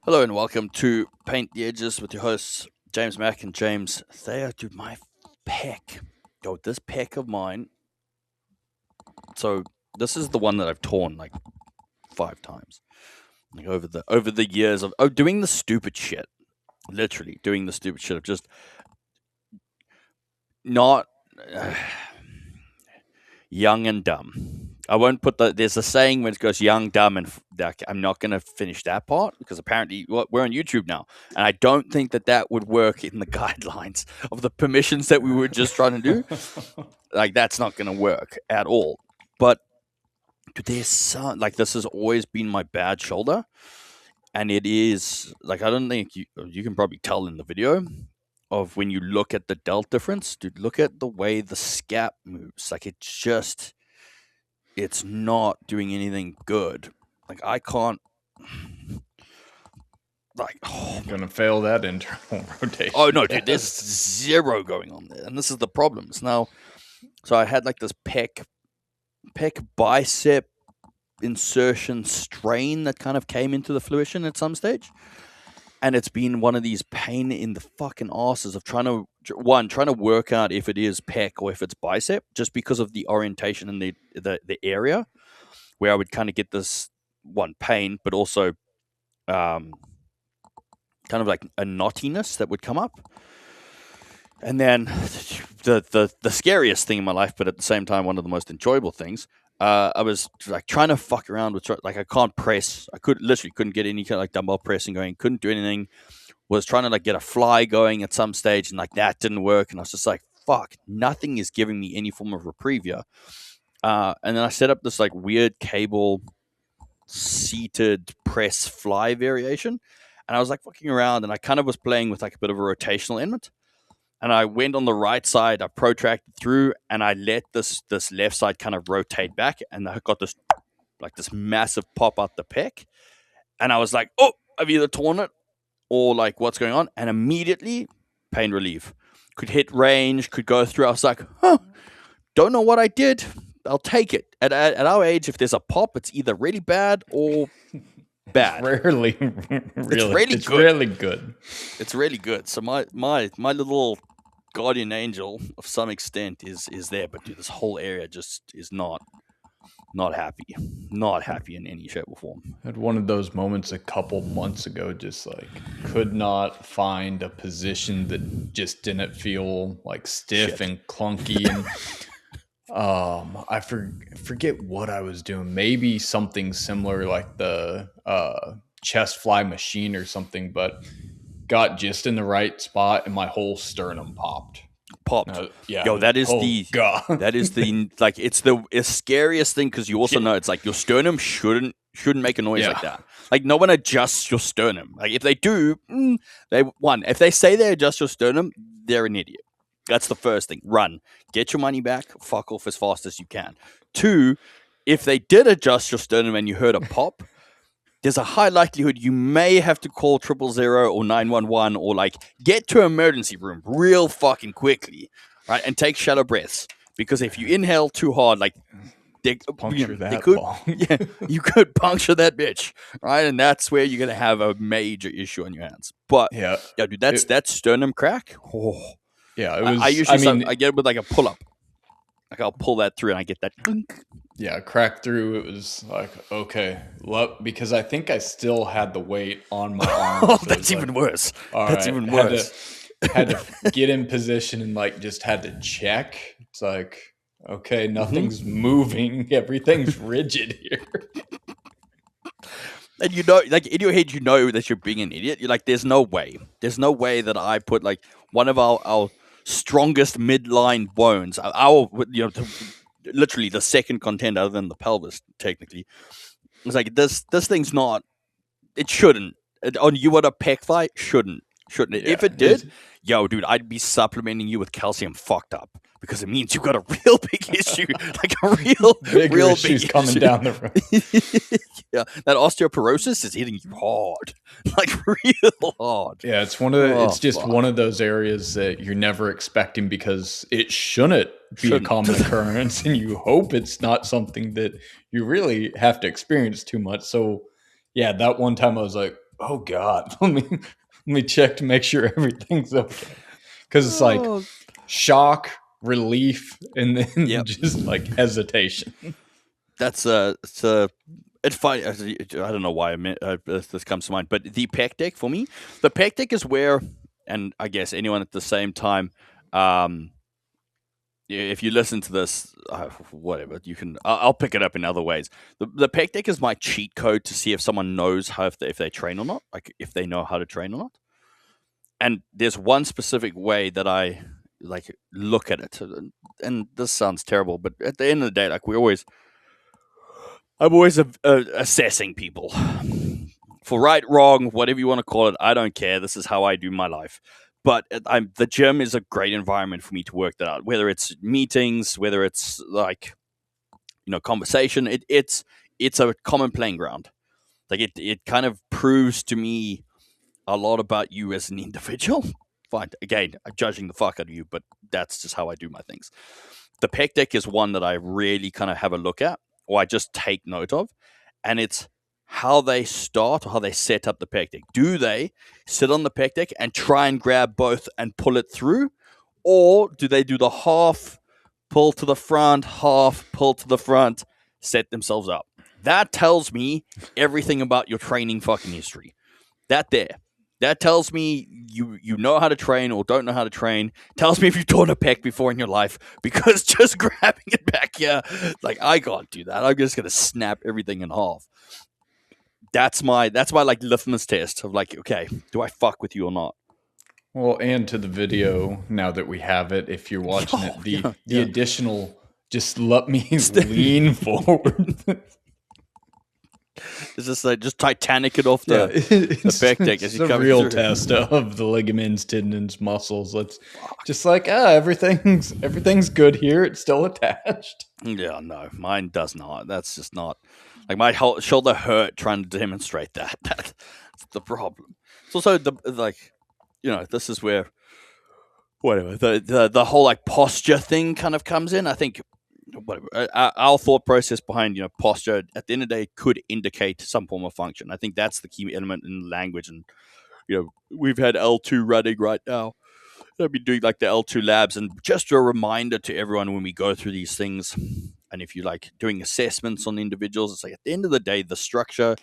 Hello and welcome to Paint the Edges with your hosts, James Mack and James Thayer. Dude, my pec. Yo, this pec of mine. So this is the one that I've torn like 5 times. Like over the years of doing the stupid shit. Literally doing the stupid shit of just not young and dumb. I won't put there's a saying when it goes young, dumb, and I'm not going to finish that part because apparently we're on YouTube now. And I don't think that would work in the guidelines of the permissions that we were just trying to do. Like, that's not going to work at all. But there's this has always been my bad shoulder. And it is, like, I don't think you can probably tell in the video of when you look at the delt difference. Dude, look at the way the scap moves. Like, it's not doing anything good. Like, I can't. Like, gonna fail that internal rotation. Oh no, dude, there's zero going on there, and this is the problems now. So I had like this pec bicep insertion strain that kind of came into the fruition at some stage, and it's been one of these pain in the fucking asses of trying to work out if it is pec or if it's bicep, just because of the orientation and the area where I would kind of get this pain, but also kind of like a knottiness that would come up. And then the scariest thing in my life, but at the same time one of the most enjoyable things, I was like trying to fuck around with, like, I can't press. I couldn't get any kind of like dumbbell pressing going. Couldn't do anything. Was trying to like get a fly going at some stage, and like that didn't work. And I was just like, fuck, nothing is giving me any form of reprieve here. And then I set up this like weird cable seated press fly variation, and I was like fucking around, and I kind of was playing with like a bit of a rotational element. And I went on the right side, I protracted through, and I let this left side kind of rotate back, and I got this massive pop out the pec. And I was like, oh, I've either torn it or like what's going on, and immediately pain relief. Could hit range, could go through. I was like, don't know what I did. I'll take it. At our age, if there's a pop, it's either really bad or bad. It's rarely good. It's really good. So my little guardian angel of some extent is there, but dude, this whole area just is not happy. Not happy in any shape or form. I had one of those moments a couple months ago, just like could not find a position that just didn't feel like stiff and clunky. And I forget what I was doing. Maybe something similar like the chest fly machine or something, but got just in the right spot and my whole sternum popped. Yeah. Yo, that is that is the like, it's the scariest thing, because you also know it's like your sternum shouldn't make a noise like that. Like, no one adjusts your sternum. Like, if they do, if they say they adjust your sternum, they're an idiot. That's the first thing. Run. Get your money back. Fuck off as fast as you can. 2, if they did adjust your sternum and you heard a pop, there's a high likelihood you may have to call 000 or 911 or like get to an emergency room real fucking quickly, right? And take shallow breaths, because if you inhale too hard, like you could puncture that bitch, right? And that's where you're gonna have a major issue on your hands. But yeah, dude, that's sternum crack. Oh. Yeah, it was. I get it with like a pull up. Like, I'll pull that through and I get that. Yeah, crack through. It was like, okay, because I think I still had the weight on my arm. Oh, that's even worse. That's even worse. Had to get in position and like just had to check. It's like, okay, nothing's moving. Everything's rigid here. And you know, like in your head, you know that you're being an idiot. You're like, there's no way that I put like one of our strongest midline bones, literally the second contender other than the pelvis, technically. It's like, this thing's not. It shouldn't. On you at a pec fight, shouldn't it? Yeah, if it did, dude, I'd be supplementing you with calcium fucked up, because it means you've got a real big issue, like a real issues big coming issue down the road. Yeah, that osteoporosis is hitting you hard, like real hard. Yeah, it's one of those areas that you're never expecting, because it shouldn't be a common occurrence, and you hope it's not something that you really have to experience too much. So, yeah, that one time I was like, oh God, let me check to make sure everything's okay. Because it's like Oh, shock, relief, and then yep. just like hesitation. That's it's fine. I don't know why this comes to mind, but the pec deck for me, the pec deck is where, and I guess anyone at the same time, um, if you listen to this, whatever you can, I'll pick it up in other ways. The pec deck is my cheat code to see if someone knows how if they train or not, like if they know how to train or not. And there's one specific way that I like look at it, and this sounds terrible, but at the end of the day, like I'm always assessing people for right, wrong, whatever you want to call it. I don't care. This is how I do my life. But the gym is a great environment for me to work that out. Whether it's meetings, whether it's like conversation, it's a common playing ground. Like it kind of proves to me a lot about you as an individual. Fine, again, I'm judging the fuck out of you, but that's just how I do my things. The pec deck is one that I really kind of have a look at, or I just take note of, and it's how they start or how they set up the pec deck. Do they sit on the pec deck and try and grab both and pull it through, or do they do the half pull to the front, half pull to the front, set themselves up? That tells me everything about your training fucking history. That tells me you know how to train or don't know how to train. Tells me if you've torn a pec before in your life, because just grabbing it back here, like I can't do that. I'm just gonna snap everything in half. That's my like litmus test of like, okay, do I fuck with you or not? Well, and to the video, now that we have it, if you're watching it, the additional, just let me lean forward. It's just like just Titanic it off the pec deck as It's you a come real through. test of the ligaments, tendons, muscles. Let's just like everything's good here. It's still attached. Yeah, no, mine does not. That's just not like my whole shoulder hurt trying to demonstrate that. That's the problem. It's also the like, this is where whatever the whole like posture thing kind of comes in. I think whatever our thought process behind posture at the end of the day could indicate some form of function. I think that's the key element in language, and we've had L2 running right now. I'll be doing like the L2 labs, and just a reminder to everyone when we go through these things, and if you like doing assessments on individuals, it's like at the end of the day, the structure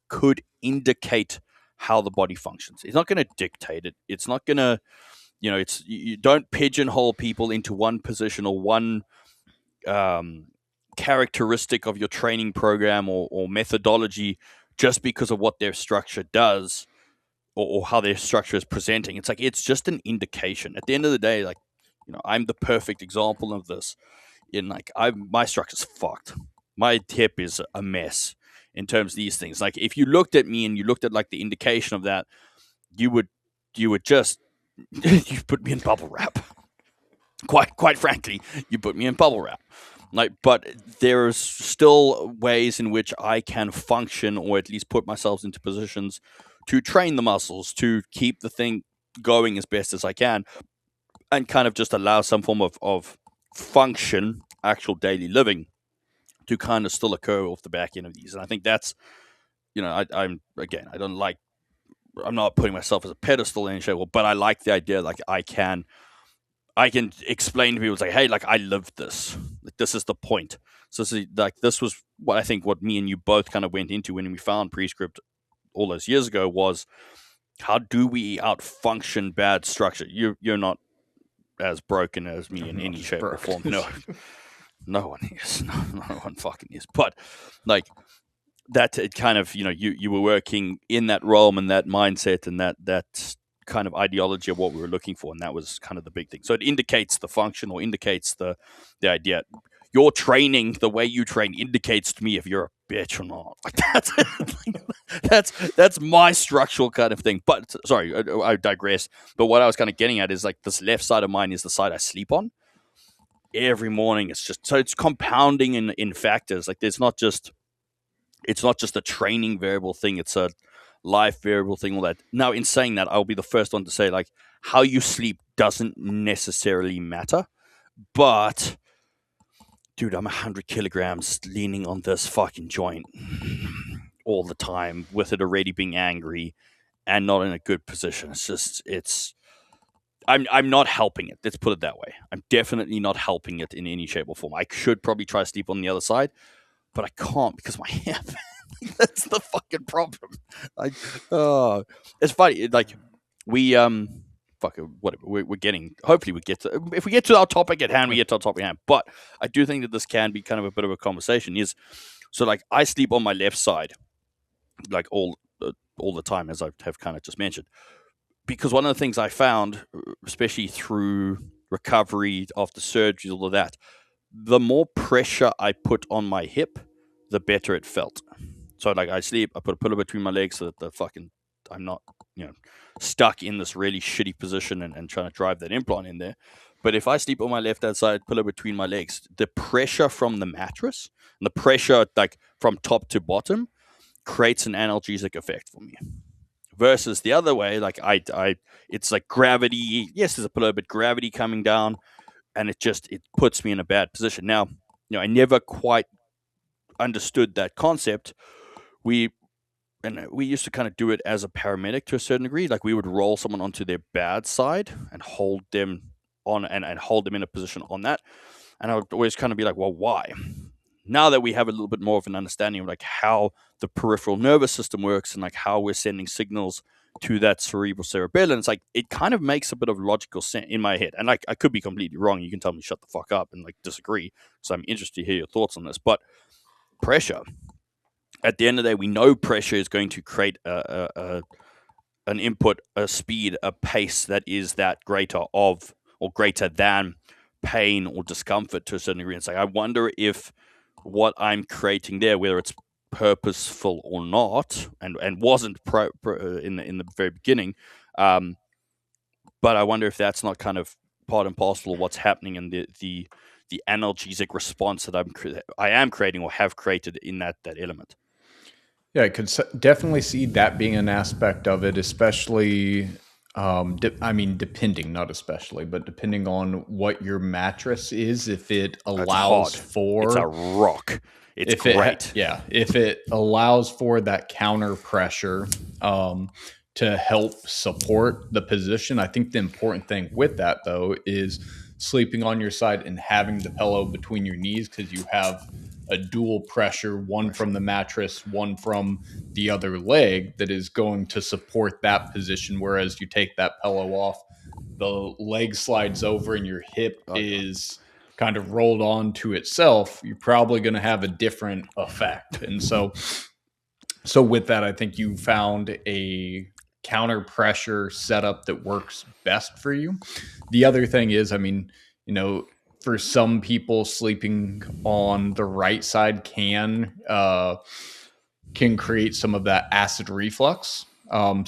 could indicate how the body functions. It's not going to dictate it. It's not going to, you don't pigeonhole people into one position or one characteristic of your training program or methodology just because of what their structure does or how their structure is presenting. It's like it's just an indication. At the end of the day, like I'm the perfect example of this. In like my structure's fucked. My hip is a mess in terms of these things. Like if you looked at me and you looked at like the indication of that, you would just you put me in bubble wrap. Quite frankly, you put me in bubble wrap. Like, but there's still ways in which I can function, or at least put myself into positions to train the muscles, to keep the thing going as best as I can, and kind of just allow some form of function, actual daily living, to kind of still occur off the back end of these. And I think that's, I'm again, I'm not putting myself as a pedestal in any shape, but I like the idea, like I can explain to people, say, hey, like I lived this. Like this is the point. So this was what I think what me and you both kind of went into when we found Prescript all those years ago was, how do we outfunction bad structure? You're not as broken as me in any shape or form. No one is. No one fucking is. But like that, it kind of you were working in that realm and that mindset and that kind of ideology of what we were looking for, and that was kind of the big thing. So it indicates the function, or indicates the idea. Your training, the way you train, indicates to me if you're a bitch or not. Like that's my structural kind of thing. But sorry, I digress. But what I was kind of getting at is like this left side of mine is the side I sleep on every morning. It's just so it's compounding in factors. Like it's not just a training variable thing. It's a life variable thing, all that. Now, in saying that, I'll be the first one to say, like, how you sleep doesn't necessarily matter. But, dude, I'm 100 kilograms leaning on this fucking joint. all the time with it already being angry and not in a good position. I'm not helping it. Let's put it that way. I'm definitely not helping it in any shape or form. I should probably try to sleep on the other side, but I can't because my hair. That's the fucking problem. It's funny. Like we fuck it, whatever. We're getting. Hopefully, we get to. If we get to our topic at hand, we get to our topic at hand. But I do think that this can be kind of a bit of a conversation. Is so like I sleep on my left side, like all the time, as I have kind of just mentioned. Because one of the things I found, especially through recovery after surgery, all of that, the more pressure I put on my hip, the better it felt. So like I sleep, I put a pillow between my legs so that I'm not, stuck in this really shitty position and trying to drive that implant in there. But if I sleep on my left hand side, pillow between my legs, the pressure from the mattress and the pressure like from top to bottom creates an analgesic effect for me. Versus the other way, like it's like gravity. Yes, there's a pillow, but gravity coming down, and it puts me in a bad position. Now, I never quite understood that concept. We used to kind of do it as a paramedic to a certain degree. Like we would roll someone onto their bad side and hold them on and hold them in a position on that. And I would always kind of be like, well, why? Now that we have a little bit more of an understanding of like how the peripheral nervous system works and like how we're sending signals to that cerebellum, it's like it kind of makes a bit of logical sense in my head. And like I could be completely wrong. You can tell me shut the fuck up and like disagree. So I'm interested to hear your thoughts on this. But pressure, at the end of the day, we know pressure is going to create an input, a speed, a pace that is that greater than pain or discomfort to a certain degree. It's like I wonder if what I'm creating there, whether it's purposeful or not, and wasn't in the very beginning, but I wonder if that's not kind of part and parcel of what's happening in the analgesic response that I am creating or have created in that element. Yeah, I could definitely see that being an aspect of it, especially. Depending, not especially, but depending on what your mattress is, if it allows for it's a rock, it's great. If it allows for that counter pressure to help support the position. I think the important thing with that though is sleeping on your side and having the pillow between your knees, because you have a dual pressure, one from the mattress, one from the other leg, that is going to support that position. Whereas you take that pillow off, the leg slides over and your hip is kind of rolled on to itself. You're probably going to have a different effect. And so with that, I think you found a counter pressure setup that works best for you. The other thing is, for some people, sleeping on the right side can create some of that acid reflux. For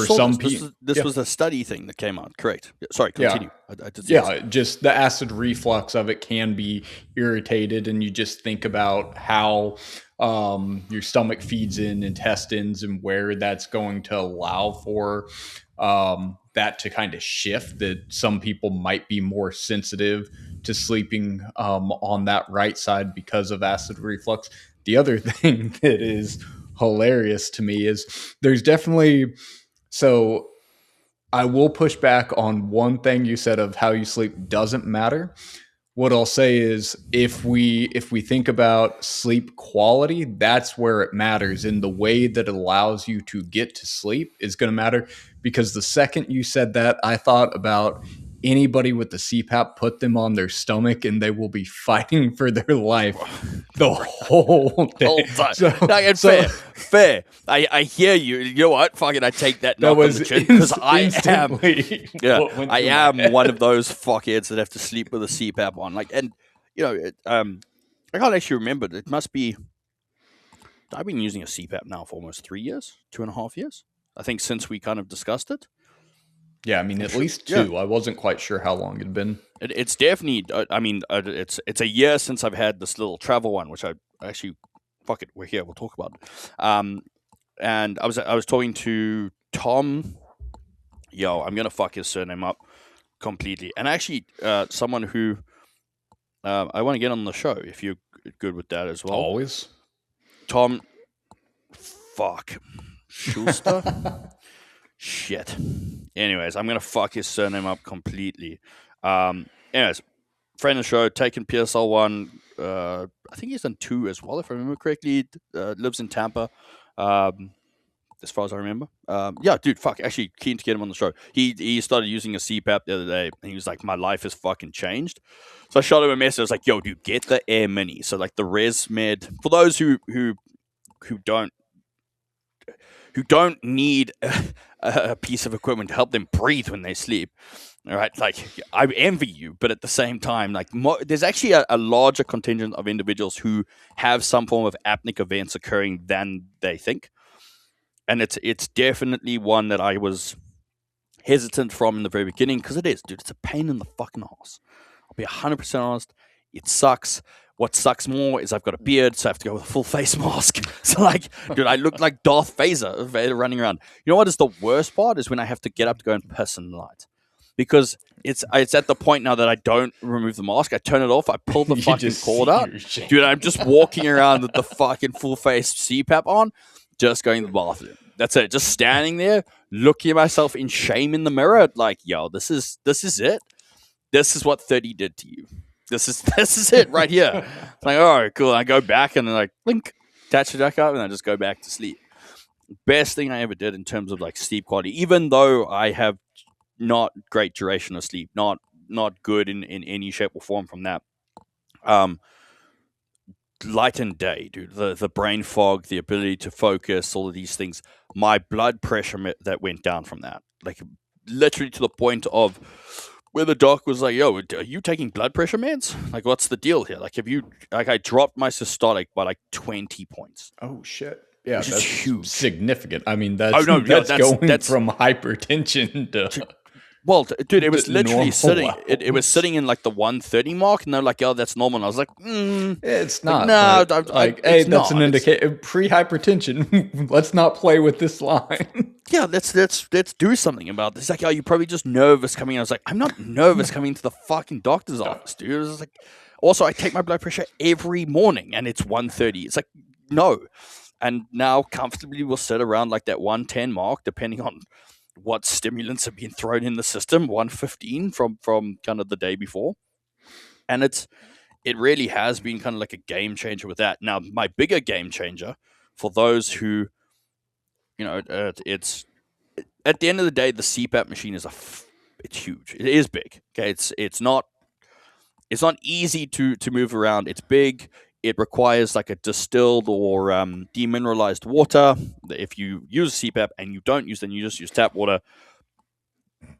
some people, this was a study thing that came out. Correct. Sorry, continue. Just the acid reflux of it can be irritated, and you just think about how your stomach feeds in intestines and where that's going to allow for that to kind of shift. That some people might be more sensitive to sleeping on that right side because of acid reflux. The other thing that is hilarious to me is there's definitely, so I will push back on one thing you said of how you sleep doesn't matter. What I'll say is if we think about sleep quality, that's where it matters. And the way that it allows you to get to sleep is going to matter, because the second you said that, I thought about anybody with the CPAP, put them on their stomach and they will be fighting for their life the whole day. Fair. I hear you. You know what? Fucking, I take that knock on the chin, because I am one of those fuckheads that have to sleep with a CPAP on. Like, and I can't actually remember. It must be. I've been using a CPAP now for almost 3 years, 2.5 years. I think since we kind of discussed it. Yeah, at least 2. Yeah. I wasn't quite sure how long it'd been. It's definitely. It's a year since I've had this little travel one, which I actually. Fuck it, we're here. We'll talk about it. And I was talking to Tom. I'm gonna fuck his surname up completely. And actually, someone who I want to get on the show if you're good with that as well. Always. Tom, Fuck. Schuster? Shit. Anyways, I'm going to fuck his surname up completely. Anyways, friend of the show, taken PSL 1. I think he's done 2 as well, if I remember correctly. Lives in Tampa. As far as I remember. Yeah, dude, fuck. Actually, keen to get him on the show. He started using a CPAP the other day, and he was like, my life has fucking changed. So I shot him a message. I was like, yo, dude, get the Air Mini. So, like, the ResMed, for those who don't need a piece of equipment to help them breathe when they sleep. All right, like, I envy you, but at the same time, like, there's actually a larger contingent of individuals who have some form of apneic events occurring than they think. And it's definitely one that I was hesitant from in the very beginning, because it is, dude. It's a pain in the fucking ass. I'll be 100% honest. It sucks. What sucks more is I've got a beard, so I have to go with a full face mask. So, like, dude, I look like Darth Vader running around. You know what is the worst part? Is when I have to get up to go and piss in the night. Because it's at the point now that I don't remove the mask. I turn it off. I pull the fucking cord out. Dude, I'm just walking around with the fucking full face CPAP on, just going to the bathroom. That's it. Just standing there, looking at myself in shame in the mirror, like, yo, this is it. This is what 30 did to you. This is it right here. It's like, all right, cool. I go back and then, like, blink, attach the jack up, and I just go back to sleep. Best thing I ever did in terms of, like, sleep quality, even though I have not great duration of sleep, not good in any shape or form from that. Light and day, dude. The brain fog, the ability to focus, all of these things. My blood pressure that went down from that, like, literally to the point of where the doc was like, "Yo, are you taking blood pressure meds? Like, what's the deal here? Like, I dropped my systolic by like 20 points. Oh shit! Yeah, Which that's is huge. Significant. I mean, that's going from hypertension to. Well, dude, it was literally sitting. Levels. It was sitting in like the 130 mark, and they're like, "Oh, that's normal." And I was like, "It's not." No, like, hey, that's an indicator. Pre-hypertension. Let's not play with this line. Yeah, let's do something about this. Like, oh, you're probably just nervous coming in. I was like, I'm not nervous coming to the fucking doctor's office, dude. It was like, also, I take my blood pressure every morning, and it's 130. It's like, no. And now comfortably we'll sit around like that 110 mark, depending on what stimulants have been thrown in the system, 115 from kind of the day before. And it really has been kind of like a game changer with that. Now, my bigger game changer for those who, you know, it's at the end of the day, the CPAP machine is it's huge. It is big. Okay, it's not easy to move around. It's big. It requires like a distilled or demineralized water. If you use CPAP and you don't use them, you just use tap water.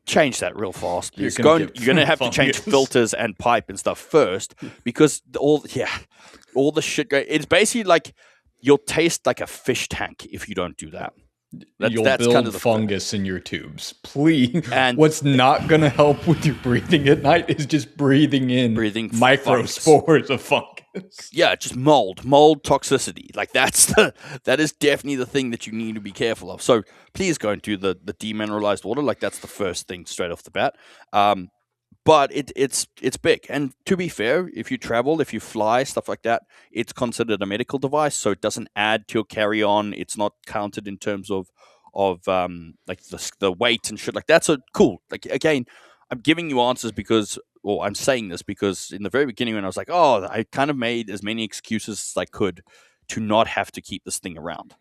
Change that real fast. You're going to have to change filters and pipe and stuff first, because all the shit. It's basically like you'll taste like a fish tank if you don't do that. You'll build kind of fungus in your tubes. Please. And what's not going to help with your breathing at night is just breathing microspores of fungus. Yeah, just mold toxicity. Like, that is definitely the thing that you need to be careful of. So please go and do the demineralized water. Like, that's the first thing straight off the bat. But it's big. And to be fair, if you travel, if you fly, stuff like that, it's considered a medical device, so it doesn't add to your carry-on. It's not counted in terms of like the weight and shit like that. So cool. Like, again, I'm giving you answers I'm saying this because in the very beginning when I was like, oh, I kind of made as many excuses as I could to not have to keep this thing around.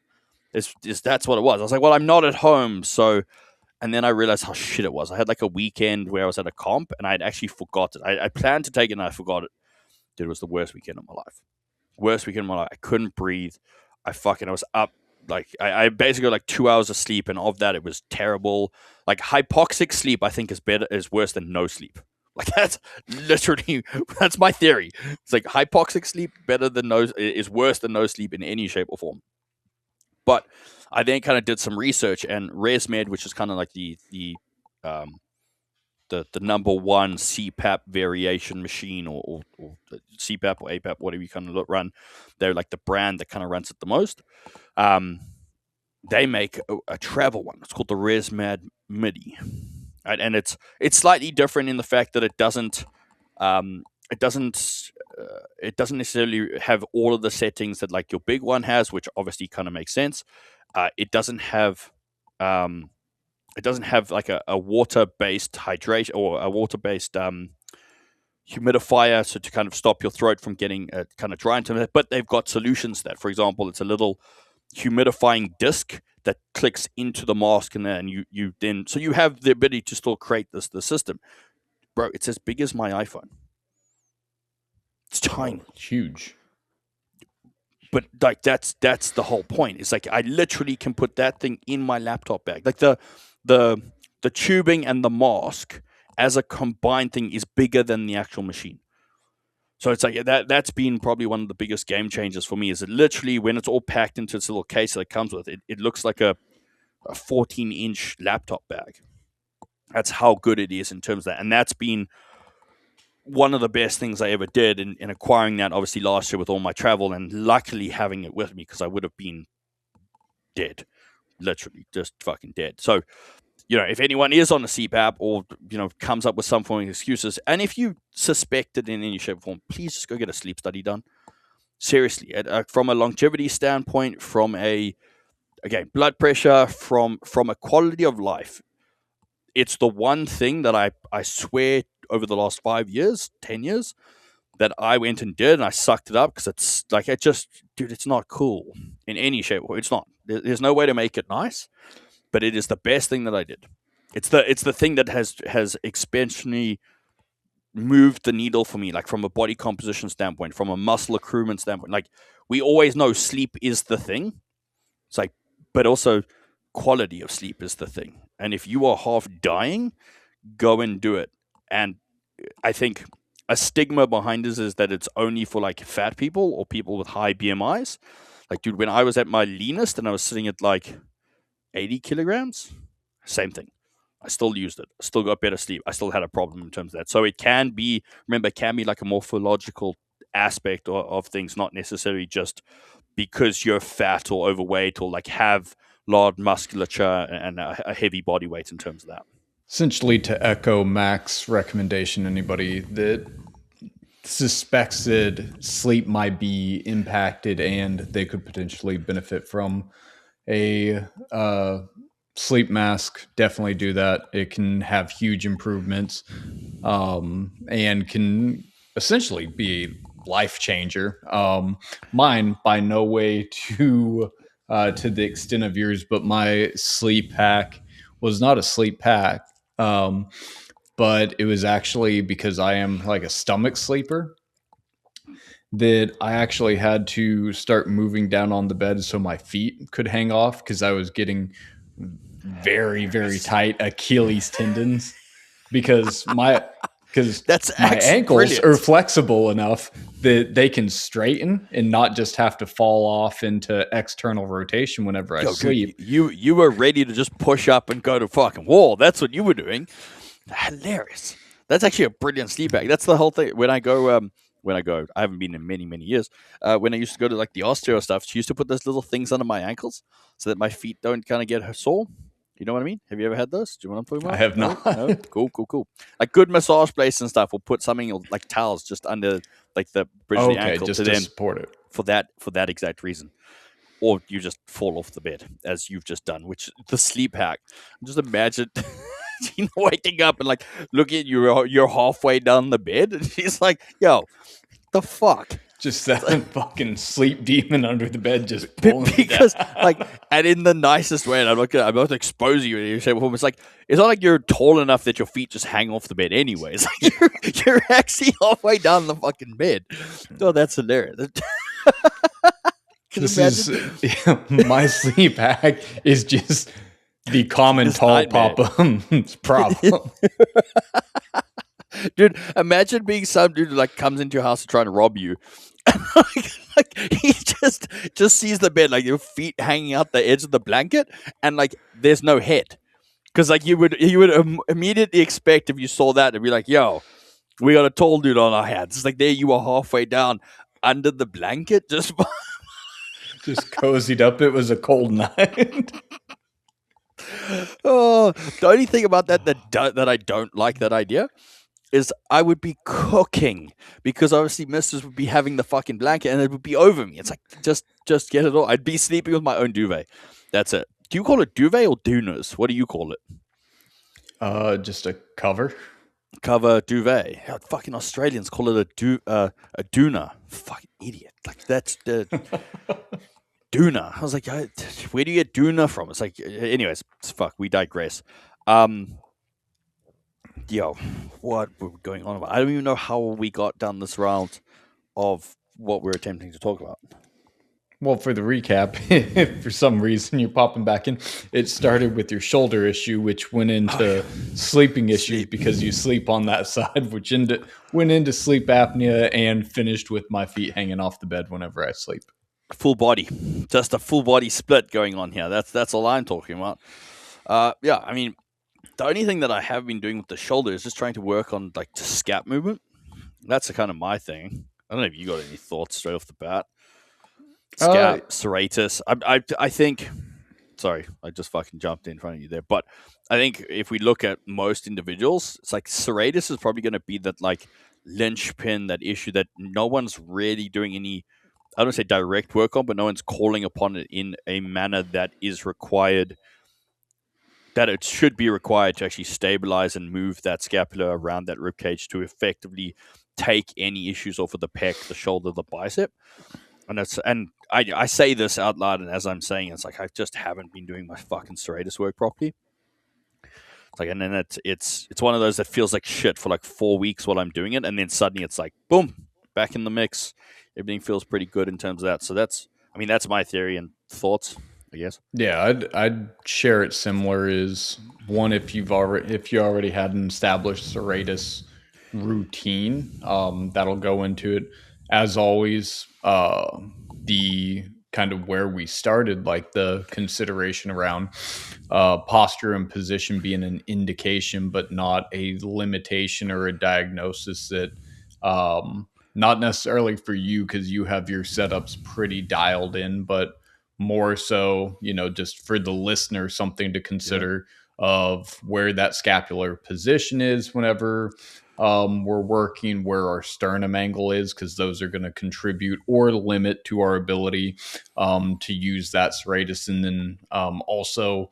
That's what it was. I was like, well, I'm not at home, so... And then I realized how shit it was. I had like a weekend where I was at a comp and I'd actually forgot it. I planned to take it and I forgot it. Dude, it was the worst weekend of my life. Worst weekend of my life. I couldn't breathe. I was up. Like, I basically got like 2 hours of sleep, and of that, it was terrible. Like, hypoxic sleep, I think, is worse than no sleep. Like, that's literally, that's my theory. It's like hypoxic sleep is worse than no sleep in any shape or form. But I then kind of did some research, and ResMed, which is kind of like the number one CPAP variation machine, or CPAP or APAP, whatever you kind of run, they're like the brand that kind of runs it the most. They make a travel one. It's called the ResMed MIDI, right? And it's slightly different in the fact that it doesn't it doesn't necessarily have all of the settings that like your big one has, which obviously kind of makes sense. It doesn't have like a water based hydration or a water based humidifier, so to kind of stop your throat from getting kind of dry into it. But they've got solutions that, for example, it's a little humidifying disc that clicks into the mask, and then you then so you have the ability to still create the system, bro. It's as big as my iPhone. It's tiny. Oh, huge. But like that's the whole point. It's like I literally can put that thing in my laptop bag. Like the tubing and the mask as a combined thing is bigger than the actual machine. So it's like that's been probably one of the biggest game changers for me. Is it literally when it's all packed into its little case that it comes with, it looks like a 14-inch laptop bag. That's how good it is in terms of that, and that's been one of the best things I ever did in acquiring that, obviously, last year with all my travel, and luckily having it with me, because I would have been dead. Literally just fucking dead. So, if anyone is on a CPAP or, comes up with some form of excuses, and if you suspect it in any shape or form, please just go get a sleep study done. Seriously, from a longevity standpoint, from blood pressure, from a quality of life, it's the one thing that I swear over the last 5 years, 10 years, that I went and did, and I sucked it up, because it's like, dude, it's not cool in any shape. It's not. There's no way to make it nice, but it is the best thing that I did. It's the thing that has exponentially moved the needle for me, like from a body composition standpoint, from a muscle accruement standpoint. Like, we always know sleep is the thing. It's like, but also quality of sleep is the thing. And if you are half dying, go and do it. And I think a stigma behind this is that it's only for like fat people or people with high BMIs. Like, dude, when I was at my leanest and I was sitting at like 80 kilograms, same thing. I still used it. I still got better sleep. I still had a problem in terms of that. So it can be like a morphological aspect of things, not necessarily just because you're fat or overweight or like have large musculature and a heavy body weight in terms of that. Essentially, to echo Mac's recommendation, anybody that suspects that sleep might be impacted and they could potentially benefit from a sleep mask, definitely do that. It can have huge improvements and can essentially be a life changer. Mine, by no way to the extent of yours, but my sleep hack was not a sleep pack. But it was actually because I am like a stomach sleeper that I actually had to start moving down on the bed so my feet could hang off, because I was getting very tight Achilles tendons because my ankles are flexible enough that they can straighten and not just have to fall off into external rotation whenever I sleep. Dude, you were ready to just push up and go to fucking wall. That's what you were doing. Hilarious. That's actually a brilliant sleep hack. That's the whole thing. When I go, I haven't been in many years. When I used to go to like the osteo stuff, she used to put those little things under my ankles so that my feet don't kind of get sore. You know what I mean? Have you ever had those? Do you know what I'm talking about? I have not. No? Cool. Like good massage place and stuff will put something like towels just under like the bridge of the ankle just to support it for that exact reason. Or you just fall off the bed as you've just done, which the sleep hack. Just imagine waking up and like looking at you're halfway down the bed and she's like, yo, the fuck? Just that fucking sleep demon under the bed just pulling because like, and in the nicest way, and I'm not to expose you in any shape or form. It's like, it's not like you're tall enough that your feet just hang off the bed anyways. Like you're actually halfway down the fucking bed. Oh, that's hilarious. My sleep hack is just the common tall Papa's problem. Dude, imagine being some dude who like comes into your house to try and rob you. And like he just sees the bed, like your feet hanging out the edge of the blanket, and like there's no head. Because like you would immediately expect, if you saw that, to be like, yo, we got a tall dude on our hands. It's like there you are halfway down under the blanket, just cozied up. It was a cold night. Oh, the only thing about that I don't like that idea is I would be cooking because obviously Mistress would be having the fucking blanket and it would be over me. It's like just get it all. I'd be sleeping with my own duvet. That's it. Do you call it duvet or dunas? What do you call it? Just a cover. Cover duvet. How fucking Australians call it a duna. Fucking idiot. Like that's the duna. I was like, where do you get duna from? It's like, anyways, fuck. We digress. Um, yo, what were we going on about? I don't even know how we got down this route of what we're attempting to talk about. Well, for the recap, if for some reason you're popping back in, it started with your shoulder issue, which went into sleeping issues because you sleep on that side, which went into sleep apnea and finished with my feet hanging off the bed whenever I sleep. Full body, just a full body split going on here. That's all I'm talking about. Yeah, I mean, the only thing that I have been doing with the shoulder is just trying to work on like the scap movement. That's the kind of my thing. I don't know if you got any thoughts straight off the bat. Scap, serratus. I think. Sorry, I just fucking jumped in front of you there. But I think if we look at most individuals, it's like serratus is probably going to be that like linchpin, that issue that no one's really doing any. I don't say direct work on, but no one's calling upon it in a manner that is required. That it should be required to actually stabilize and move that scapula around that rib cage to effectively take any issues off of the pec, the shoulder, the bicep. And I say this out loud, and as I'm saying, it's like I just haven't been doing my fucking serratus work properly. It's like, and then it's one of those that feels like shit for like 4 weeks while I'm doing it, and then suddenly it's like boom, back in the mix. Everything feels pretty good in terms of that. So that's my theory and thoughts, I guess. Yeah, I'd share it similar. Is one, if you already had an established serratus routine, that'll go into it. As always, the kind of where we started, like the consideration around posture and position being an indication, but not a limitation or a diagnosis that not necessarily for you because you have your setups pretty dialed in, but more so, just for the listener, something to consider of where that scapular position is whenever we're working, where our sternum angle is, because those are going to contribute or limit to our ability to use that serratus. And then also,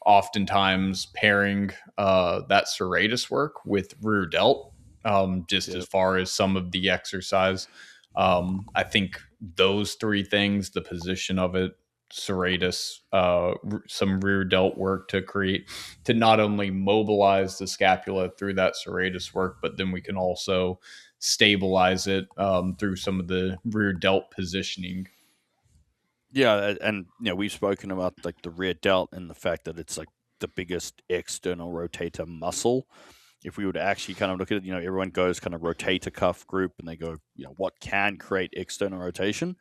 oftentimes pairing that serratus work with rear delt, as far as some of the exercise. I think those three things, the position of it, serratus, some rear delt work to not only mobilize the scapula through that serratus work, but then we can also stabilize it through some of the rear delt positioning. Yeah, and we've spoken about like the rear delt and the fact that it's like the biggest external rotator muscle. If we would actually kind of look at it, everyone goes kind of rotator cuff group and they go, what can create external rotation?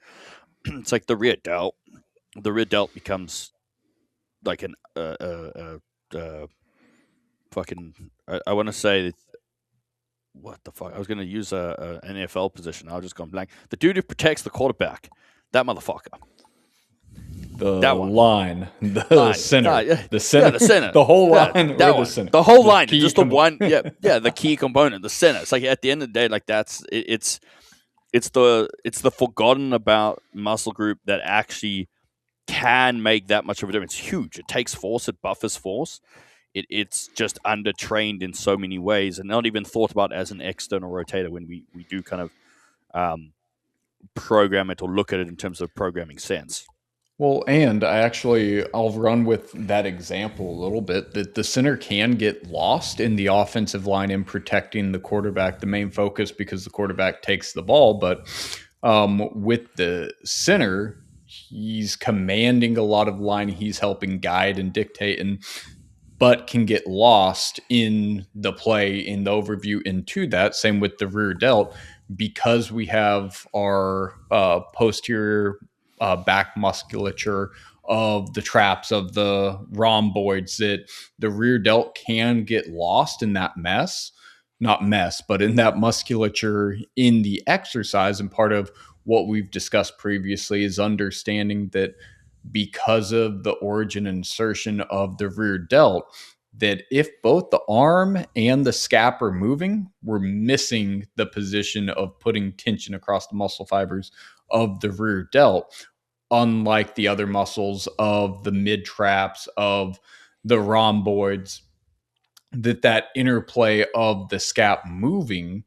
It's like the rear delt. The rear delt becomes like an fucking. I want to say what the fuck? I was going to use an NFL position. I was just gone blank. The dude who protects the quarterback, that motherfucker. The line, the line. center, the center, the whole line, the center, the whole line, just the one, the key component, the center. It's like at the end of the day, like it's the forgotten about muscle group that actually can make that much of a difference. It's huge. It takes force. It buffers force. It's just undertrained in so many ways, and not even thought about as an external rotator when we do kind of program it or look at it in terms of programming sense. Well, and I'll run with that example a little bit, that the center can get lost in the offensive line in protecting the quarterback, the main focus, because the quarterback takes the ball. But with the center, he's commanding a lot of line. He's helping guide and dictate, but can get lost in the play, in the overview into that. Same with the rear delt, because we have our posterior back musculature of the traps, of the rhomboids, that the rear delt can get lost in that not mess, but in that musculature in the exercise. And part of what we've discussed previously is understanding that because of the origin and insertion of the rear delt, that if both the arm and the scap are moving, we're missing the position of putting tension across the muscle fibers of the rear delt, unlike the other muscles of the mid traps, of the rhomboids, that interplay of the scap moving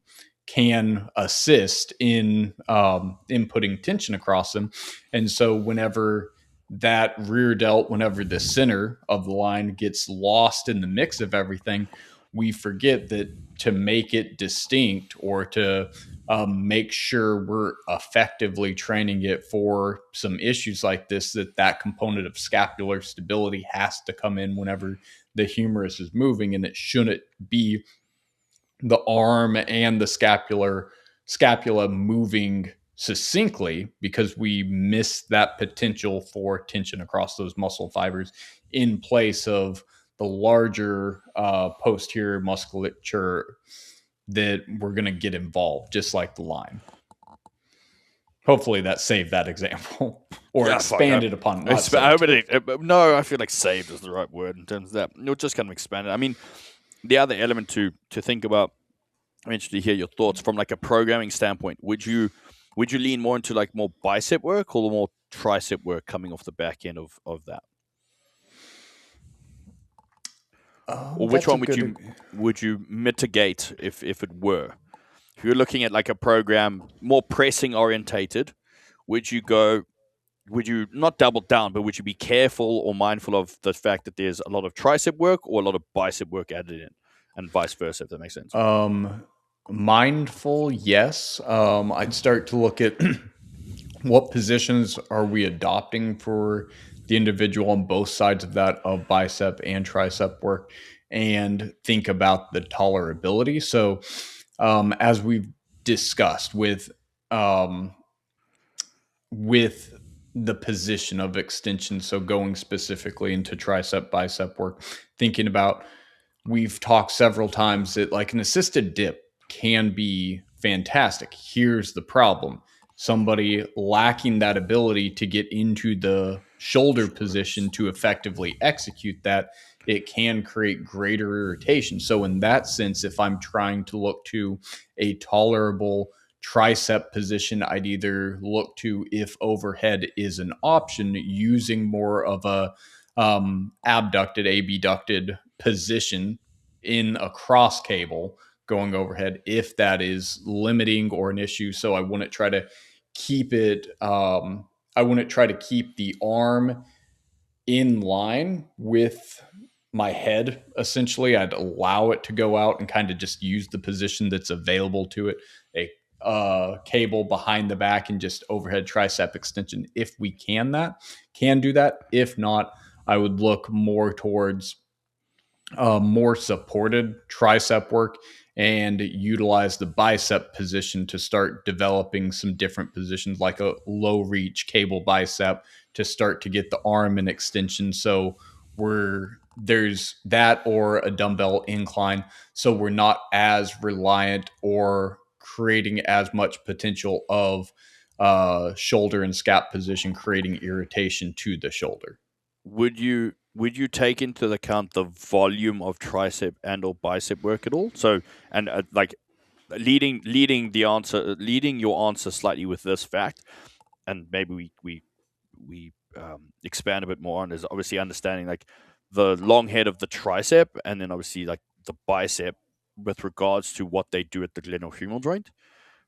can assist in putting tension across them. And so whenever that rear delt, whenever the center of the line gets lost in the mix of everything, we forget that to make it distinct, or to make sure we're effectively training it for some issues like this, that component of scapular stability has to come in whenever the humerus is moving, and it shouldn't be the arm and the scapula moving succinctly, because we miss that potential for tension across those muscle fibers in place of the larger posterior musculature that we're going to get involved, just like the line. Hopefully that saved that example or expanded upon. No, I feel like saved is the right word in terms of that. You'll just kind of expand it. I mean, the other element to think about, I'm interested to hear your thoughts from like a programming standpoint. Would you lean more into like more bicep work or more tricep work coming off the back end of that? Or which one would you mitigate if it were? If you're looking at like a program more pressing orientated, would you not double down, but would you be careful or mindful of the fact that there's a lot of tricep work or a lot of bicep work added in, and vice versa, if that makes sense? Mindful, yes. I'd start to look at what positions are we adopting for the individual on both sides of that, of bicep and tricep work, and think about the tolerability. So, as we've discussed with the position of extension, so going specifically into tricep bicep work, thinking about, we've talked several times that like an assisted dip can be fantastic. Here's the problem: somebody lacking that ability to get into the shoulder position to effectively execute that, it can create greater irritation. So in that sense, if I'm trying to look to a tolerable tricep position, I'd either look to, if overhead is an option, using more of a abducted position in a cross cable going overhead, if that is limiting or an issue. So I wouldn't try to keep it. I wouldn't try to keep the arm in line with my head. Essentially, I'd allow it to go out and kind of just use the position that's available to it, a cable behind the back and just overhead tricep extension. If we can do that. If not, I would look more towards more supported tricep work and utilize the bicep position to start developing some different positions, like a low reach cable bicep, to start to get the arm in extension. So there's that, or a dumbbell incline, so we're not as reliant or creating as much potential of shoulder and scap position, creating irritation to the shoulder. Would you take into account the volume of tricep and or bicep work at all? So, and like leading your answer slightly with this fact, and maybe we expand a bit more on, is obviously understanding like the long head of the tricep, and then obviously like the bicep with regards to what they do at the glenohumeral joint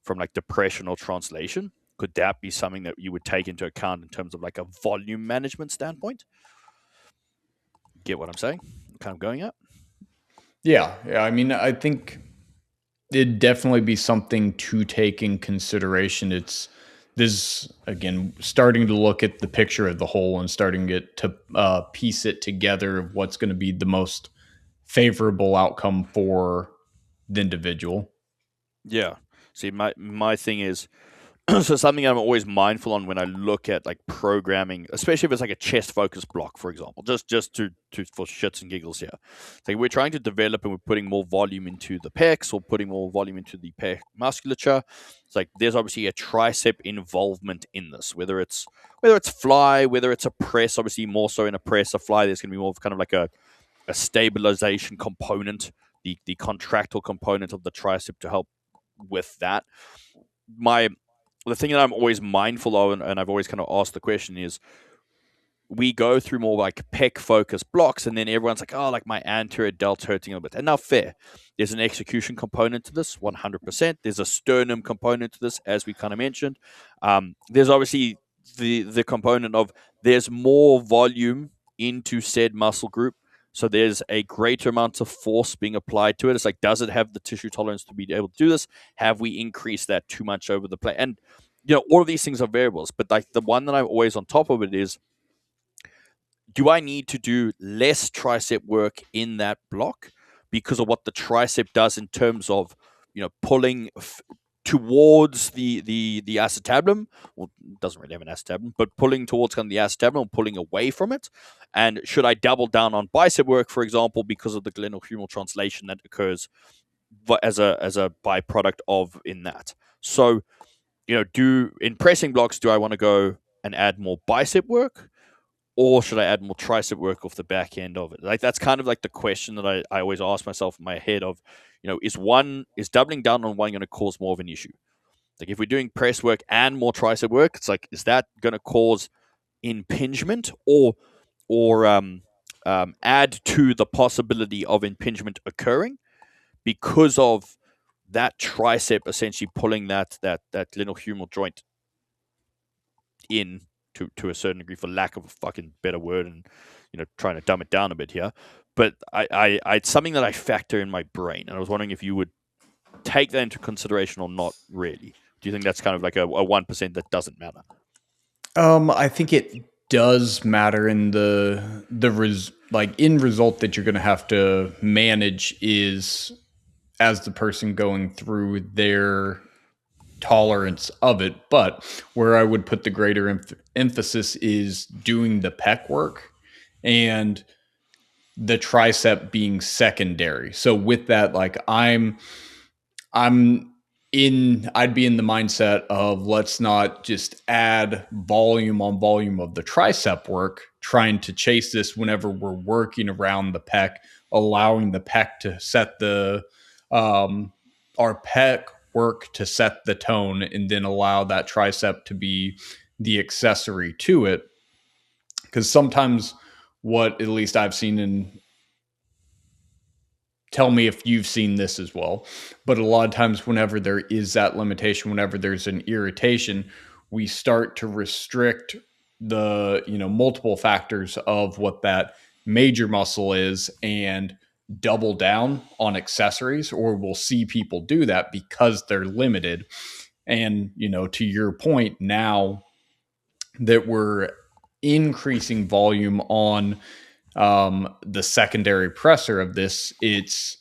from like depression or translation. Could that be something that you would take into account in terms of like a volume management standpoint? Get what I'm saying? Kind of going at. Yeah. I mean, I think it'd definitely be something to take in consideration. It's this, again, starting to look at the picture of the whole and starting to piece it together of what's going to be the most favorable outcome for the individual. Yeah. See, my thing is, so something I'm always mindful on when I look at like programming, especially if it's like a chest focused block, for example, just to for shits and giggles here. It's like we're trying to develop and we're putting more volume into the pecs or putting more volume into the pec musculature. It's like there's obviously a tricep involvement in this, whether it's fly, whether it's a press. Obviously, more so in a press. A fly, there's going to be more of kind of like a a stabilization component, the contractile component of the tricep to help with that. The thing that I'm always mindful of, and I've always kind of asked the question is, we go through more like pec focused blocks, and then everyone's like, oh, like my anterior delt's hurting a bit. And now, fair, there's an execution component to this, 100%. There's a sternum component to this, as we kind of mentioned. There's obviously the component of there's more volume into said muscle group, so there's a greater amount of force being applied to it. It's like, does it have the tissue tolerance to be able to do this? Have we increased that too much over the play? And all of these things are variables, but like the one that I'm always on top of it is, do I need to do less tricep work in that block because of what the tricep does in terms of, pulling towards the acetabulum? Well, it doesn't really have an acetabulum, but pulling towards kind of the acetabulum, pulling away from it. And should I double down on bicep work, for example, because of the glenohumeral translation that occurs as a byproduct of in that? So, in pressing blocks, do I want to go and add more bicep work? Or should I add more tricep work off the back end of it? Like, that's kind of like the question that I always ask myself in my head of, is doubling down on one going to cause more of an issue? Like, if we're doing press work and more tricep work, it's like, is that going to cause impingement or add to the possibility of impingement occurring because of that tricep essentially pulling that glenohumeral joint in to a certain degree, for lack of a fucking better word, and trying to dumb it down a bit here. But it's something that I factor in my brain, and I was wondering if you would take that into consideration or not really. Do you think that's kind of like a 1% that doesn't matter? I think it does matter in the end result that you're going to have to manage is, as the person going through their tolerance of it. But where I would put the greater emphasis is doing the pec work and the tricep being secondary. So with that, like I'd be in the mindset of, let's not just add volume on volume of the tricep work, trying to chase this whenever we're working around the pec, allowing the pec to set our pec work to set the tone, and then allow that tricep to be the accessory to it. Because sometimes what at least I've seen, and tell me if you've seen this as well, but a lot of times whenever there is that limitation, whenever there's an irritation, we start to restrict the multiple factors of what that major muscle is and double down on accessories, or we'll see people do that because they're limited. And to your point, now that we're increasing volume on the secondary pressor of this, it's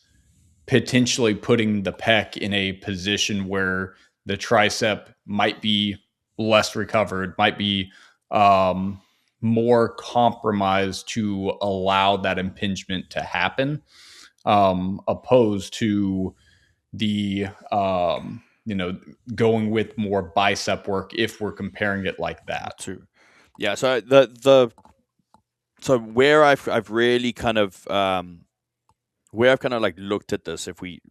potentially putting the pec in a position where the tricep might be less recovered, might be more compromised to allow that impingement to happen, opposed to the going with more bicep work if we're comparing it like that. Too. Yeah. So so where I've really kind of where I've kind of like looked at this, if we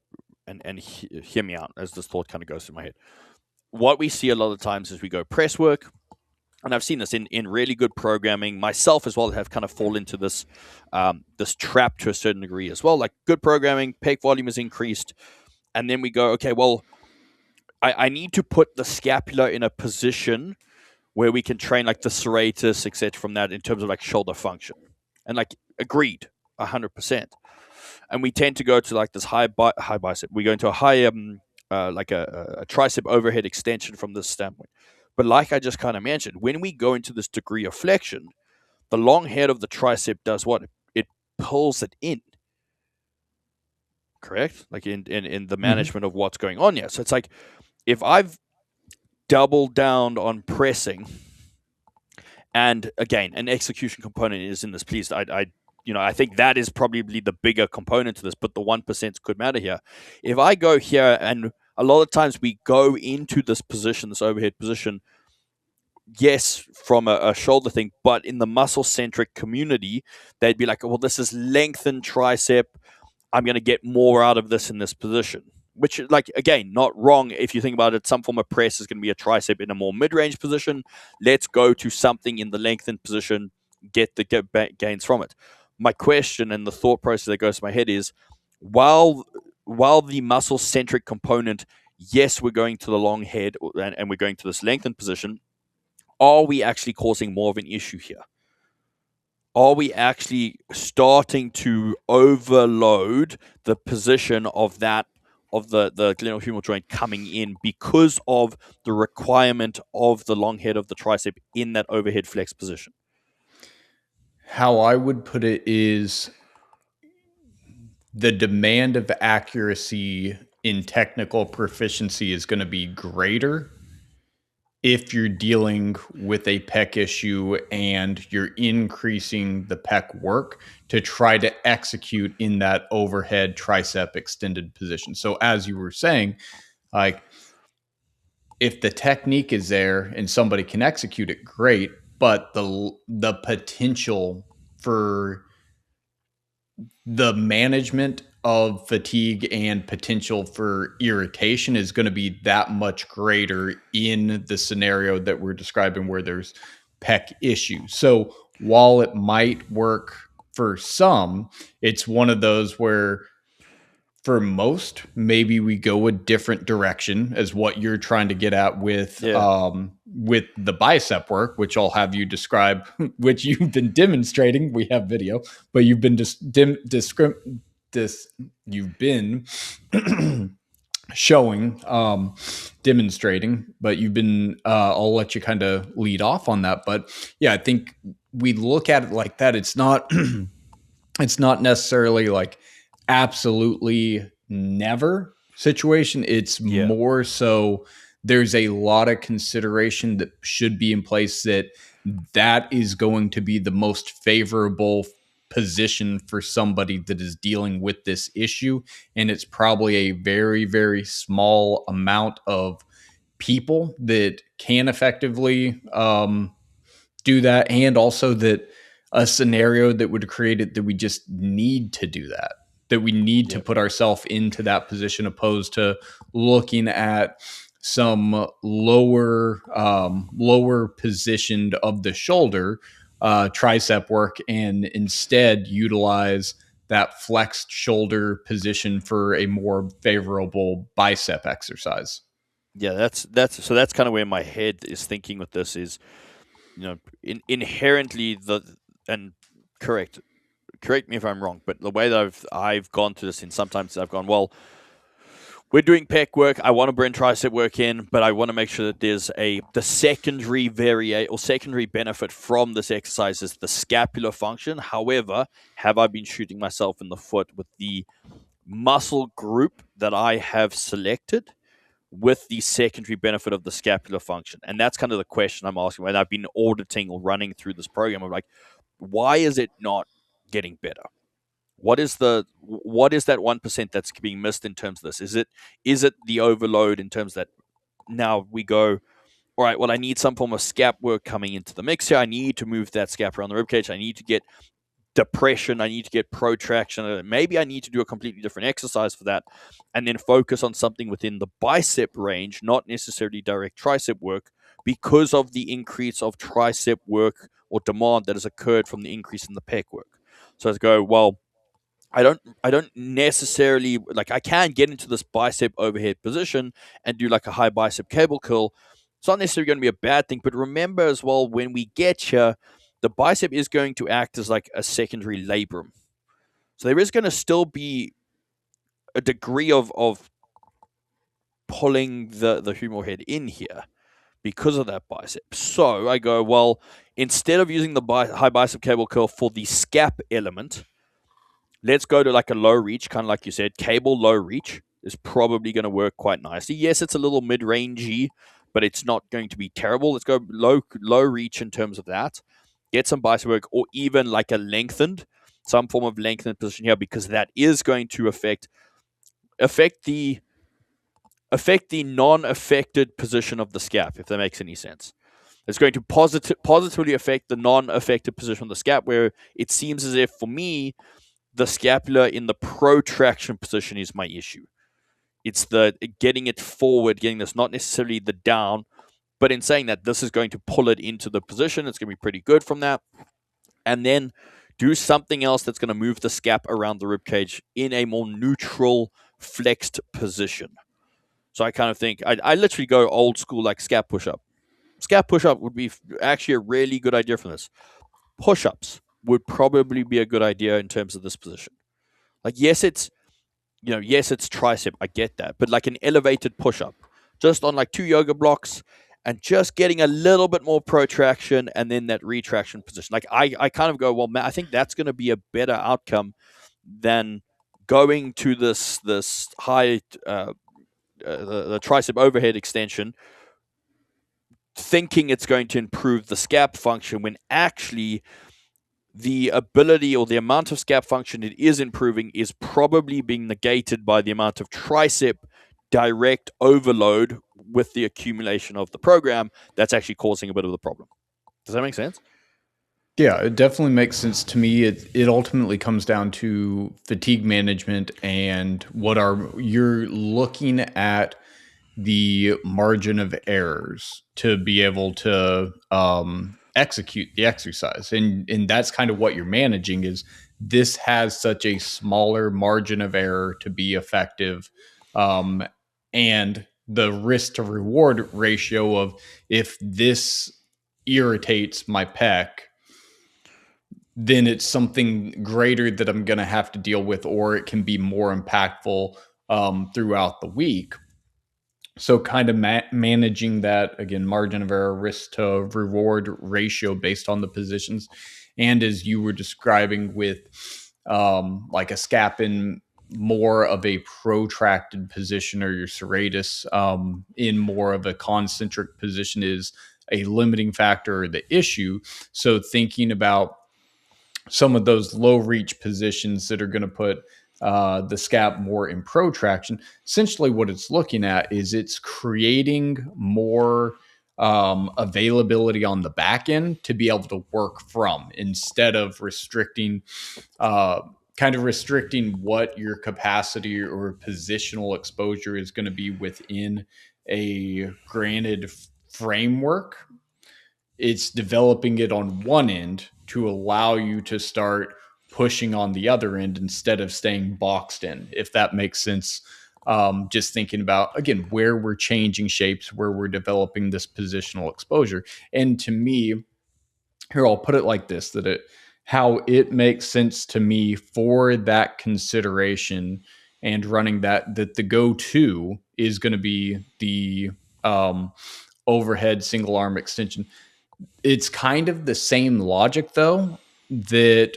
and hear me out as this thought kind of goes through my head. What we see a lot of times is we go press work, and I've seen this in really good programming myself as well, have kind of fall into this this trap to a certain degree as well. Like, good programming, pec volume is increased, and then we go, okay, well, I need to put the scapula in a position where we can train like the serratus, etc., from that in terms of like shoulder function. And like, agreed, 100%. And we tend to go to like this high bicep. We go into a high like a tricep overhead extension from this standpoint. But like I just kind of mentioned, when we go into this degree of flexion, the long head of the tricep does what? It pulls it in. Correct? Like in the management of what's going on here. So it's like, if I've doubled down on pressing, and again, an execution component is in this, please, I think that is probably the bigger component to this, but the 1% could matter here. If I go here, and a lot of times we go into this position, this overhead position, yes, from a shoulder thing, but in the muscle centric community, they'd be like, well, this is lengthened tricep. I'm going to get more out of this in this position. Which, like, again, not wrong if you think about it. Some form of press is going to be a tricep in a more mid range position. Let's go to something in the lengthened position, get the gains from it. My question and the thought process that goes to my head is, while the muscle centric component, yes, we're going to the long head and we're going to this lengthened position, are we actually causing more of an issue here? Are we actually starting to overload the position of the glenohumeral joint coming in because of the requirement of the long head of the tricep in that overhead flex position? How I would put it is the demand of accuracy in technical proficiency is going to be greater if you're dealing with a pec issue and you're increasing the pec work to try to execute in that overhead tricep extended position. So as you were saying, like if the technique is there and somebody can execute it, great, but the potential for the management of fatigue and potential for irritation is going to be that much greater in the scenario that we're describing where there's pec issues. So while it might work for some, it's one of those where for most, maybe we go a different direction as what you're trying to get at with the bicep work, which I'll have you describe, which you've been demonstrating. We have video, but you've been you've been showing, demonstrating, but you've been. I'll let you kind of lead off on that, but yeah, I think we look at it like that. It's not. It's not necessarily like absolutely never situation. It's more so there's a lot of consideration that should be in place that is going to be the most favorable position for somebody that is dealing with this issue. And it's probably a very, very small amount of people that can effectively do that. And also that a scenario that would create it that we just need to do that we need to put ourselves into that position opposed to looking at some lower positioned of the shoulder tricep work and instead utilize that flexed shoulder position for a more favorable bicep exercise. Yeah, that's kind of where my head is thinking with this is, inherently and correct me if I'm wrong, but the way that I've gone through this, and sometimes I've gone, well, we're doing pec work. I want to bring tricep work in, but I want to make sure that there's the secondary secondary benefit from this exercise is the scapular function. However, have I been shooting myself in the foot with the muscle group that I have selected with the secondary benefit of the scapular function? And that's kind of the question I'm asking when I've been auditing or running through this program. I'm like, why is it not getting better? What is that 1% that's being missed in terms of this? Is it the overload in terms that now we go, all right, well, I need some form of scap work coming into the mix here. I need to move that scap around the ribcage. I need to get depression. I need to get protraction. Maybe I need to do a completely different exercise for that and then focus on something within the bicep range, not necessarily direct tricep work, because of the increase of tricep work or demand that has occurred from the increase in the pec work. So I go, well, I don't necessarily, like, I can get into this bicep overhead position and do like a high bicep cable curl. It's not necessarily going to be a bad thing, but remember as well, when we get here, the bicep is going to act as like a secondary labrum. So there is going to still be a degree of pulling the humeral head in here because of that bicep. So I go, well, instead of using the high bicep cable curl for the scap element, let's go to like a low reach, kind of like you said. Cable low reach is probably going to work quite nicely. Yes, it's a little mid-rangey, but it's not going to be terrible. Let's go low reach in terms of that. Get some bicep work, or even like some form of lengthened position here, because that is going to affect the non-affected position of the scap, if that makes any sense. It's going to positively affect the non-affected position of the scap, where it seems as if, for me, the scapula in the protraction position is my issue. It's the getting it forward, getting this, not necessarily the down, but in saying that, this is going to pull it into the position. It's going to be pretty good from that. And then do something else that's going to move the scap around the rib cage in a more neutral, flexed position. So I kind of think I literally go old school, like scap push-up. Scap push-up would be actually a really good idea for this. Push-ups would probably be a good idea in terms of this position. Like, yes, it's tricep. I get that, but like an elevated push-up, just on like 2 yoga blocks, and just getting a little bit more protraction and then that retraction position. Like, I kind of go, well, man, I think that's going to be a better outcome than going to this high the tricep overhead extension, thinking it's going to improve the scap function, when actually the ability or the amount of scap function it is improving is probably being negated by the amount of tricep direct overload with the accumulation of the program that's actually causing a bit of the problem. Does that make sense? Yeah, it definitely makes sense to me. It ultimately comes down to fatigue management and you're looking at the margin of errors to be able to execute the exercise, and that's kind of what you're managing. Is this has such a smaller margin of error to be effective, and the risk to reward ratio of, if this irritates my pec, then it's something greater that I'm going to have to deal with, or it can be more impactful throughout the week. So kind of managing that, again, margin of error, risk to reward ratio based on the positions. And as you were describing with like a scap in more of a protracted position, or your serratus in more of a concentric position, is a limiting factor or the issue. So thinking about some of those low reach positions that are going to put the scap more in protraction, essentially what it's looking at is it's creating more availability on the back end to be able to work from, instead of restricting what your capacity or positional exposure is going to be within a granted framework. It's developing it on one end to allow you to start pushing on the other end instead of staying boxed in, if that makes sense. Just thinking about, again, where we're changing shapes, where we're developing this positional exposure. And to me, here, I'll put it like this, how it makes sense to me for that consideration and running that the go-to is going to be the overhead single arm extension. It's kind of the same logic, though, that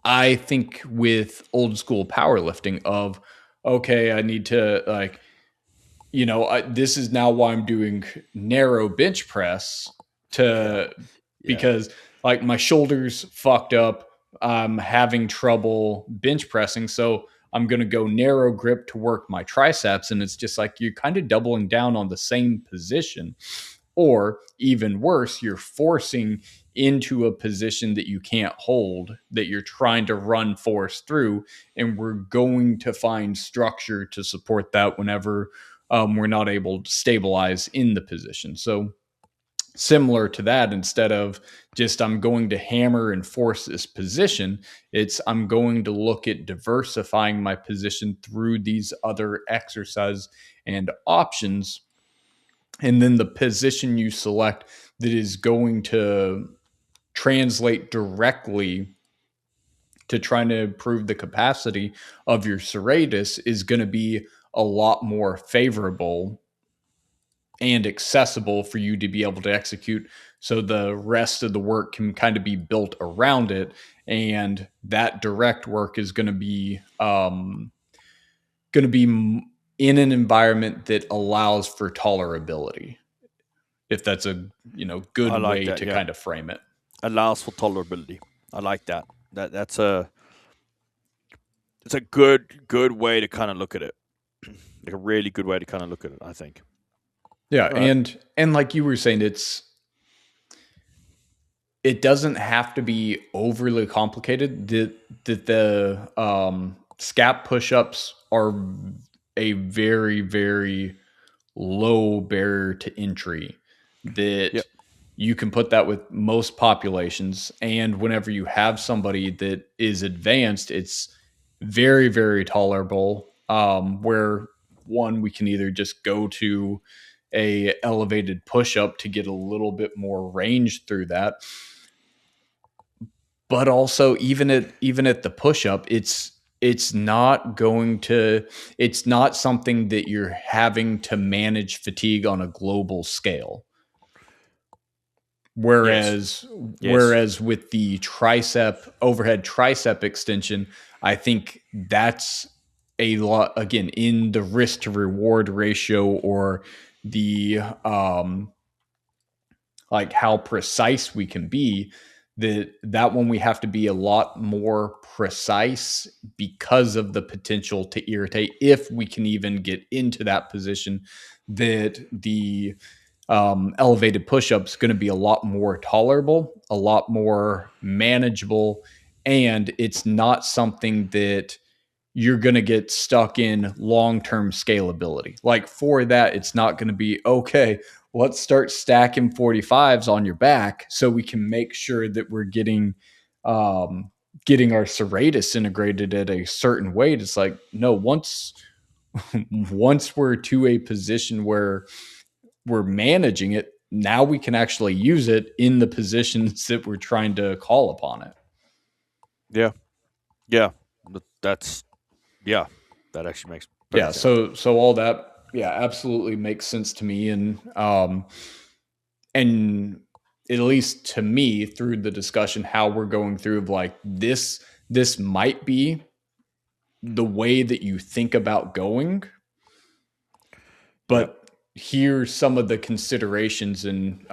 I think with old school powerlifting of, okay, I need to, like, this is now why I'm doing narrow bench press because like my shoulders fucked up. I'm having trouble bench pressing. So I'm going to go narrow grip to work my triceps. And it's just like, you're kind of doubling down on the same position. Or even worse, you're forcing into a position that you can't hold, that you're trying to run force through. And we're going to find structure to support that whenever we're not able to stabilize in the position. So similar to that, instead of just I'm going to hammer and force this position, it's I'm going to look at diversifying my position through these other exercise and options. And then the position you select that is going to translate directly to trying to improve the capacity of your serratus is going to be a lot more favorable and accessible for you to be able to execute. So the rest of the work can kind of be built around it. And that direct work is going to be in an environment that allows for tolerability, if that's a good way to kind of frame it. Allows for tolerability. I like that. It's a good way to kind of look at it. Like a really good way to kind of look at it, I think. Yeah, right. And like you were saying, it's it doesn't have to be overly complicated. The scap push-ups are a very, very low barrier to entry that Yep. you can put that with most populations. And whenever you have somebody that is advanced, it's very, very tolerable. Where one, we can either just go to a elevated push up to get a little bit more range through that, but also even at the push up, it's not going to it's not something that you're having to manage fatigue on a global scale. Yes. Whereas Yes. whereas with the overhead tricep extension, I think that's a lot, again, in the risk to reward ratio, or the like how precise we can be, that one we have to be a lot more precise because of the potential to irritate, if we can even get into that position, that the elevated push-ups going to be a lot more tolerable, a lot more manageable, and it's not something that you're going to get stuck in long-term scalability. Like for that, it's not going to be, okay, let's start stacking 45s on your back so we can make sure that we're getting our serratus integrated at a certain weight. It's like, no, once we're to a position where we're managing it, now we can actually use it in the positions that we're trying to call upon it. Yeah. Yeah. That's yeah. That actually makes Yeah, perfect sense. so all that, yeah, absolutely makes sense to me. And at least to me, through the discussion, how we're going through of like this might be the way that you think about going, Yep. but here's some of the considerations. And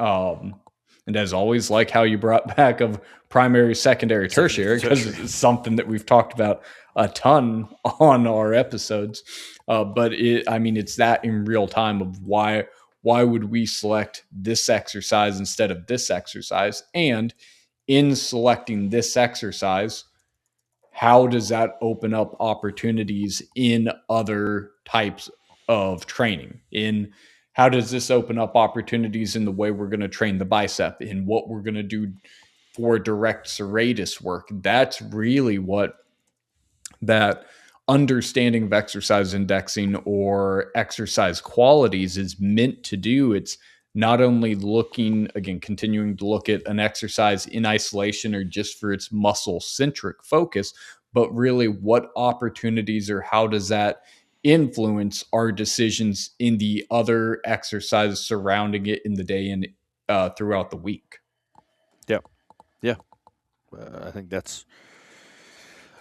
as always, like how you brought back of primary, secondary, Secondary to tertiary, because tertiary. it's something that we've talked about a ton on our episodes. But I mean, it's that in real time of why would we select this exercise instead of this exercise, and in selecting this exercise, how does that open up opportunities in other types of training? In how does this open up opportunities in the way we're going to train the bicep, in what we're going to do for direct serratus work? That's really what that understanding of exercise indexing or exercise qualities is meant to do. It's not only looking, again, continuing to look at an exercise in isolation or just for its muscle centric focus, but really what opportunities or how does that influence our decisions in the other exercises surrounding it in the day and throughout the week. Yep. Yeah. I think that's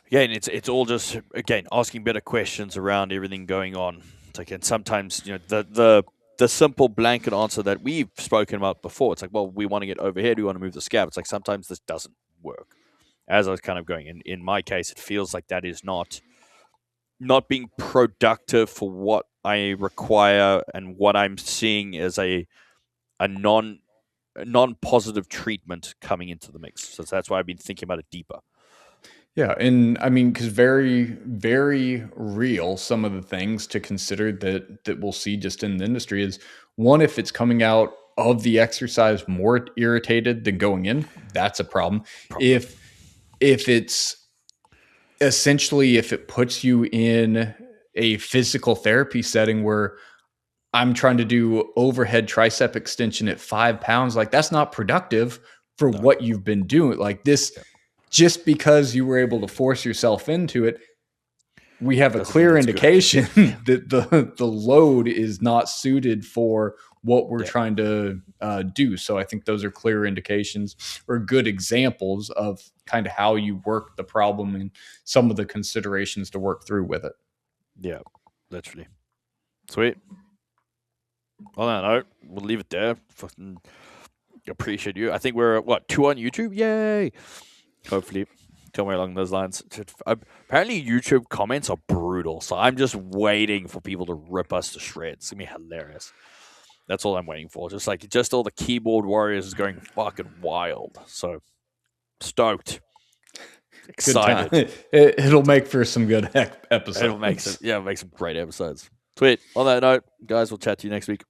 again. It's all just again asking better questions around everything going on. It's like, and sometimes the simple blanket answer that we've spoken about before. It's like, well, we want to get overhead. We want to move the scab. It's like sometimes this doesn't work. As I was kind of going in my case, it feels like that is not being productive for what I require and what I'm seeing as a non positive treatment coming into the mix. So that's why I've been thinking about it deeper. Yeah, and I mean, because very, very real, some of the things to consider that we'll see just in the industry is, one, if it's coming out of the exercise more irritated than going in, that's a problem. Problem. If it's essentially, if it puts you in a physical therapy setting where I'm trying to do overhead tricep extension at 5 pounds, like that's not productive for No. what you've been doing. Like this, Yeah. just because you were able to force yourself into it, we have a Doesn't mean clear it's good. indication that the load is not suited for what we're Yeah. trying to do. So I think those are clear indications or good examples of kind of how you work the problem and some of the considerations to work through with it. Yeah. Literally. Sweet. On that note, we'll leave it there. Fucking appreciate you. I think we're what 2 on YouTube. Yay! Hopefully, somewhere along those lines. Apparently, YouTube comments are brutal, so I'm just waiting for people to rip us to shreds. It's gonna be hilarious. That's all I'm waiting for. Just all the keyboard warriors is going fucking wild. So stoked. Excited. Good time. It'll make for some good episodes. It'll make some great episodes. Sweet. On that note, guys, we'll chat to you next week.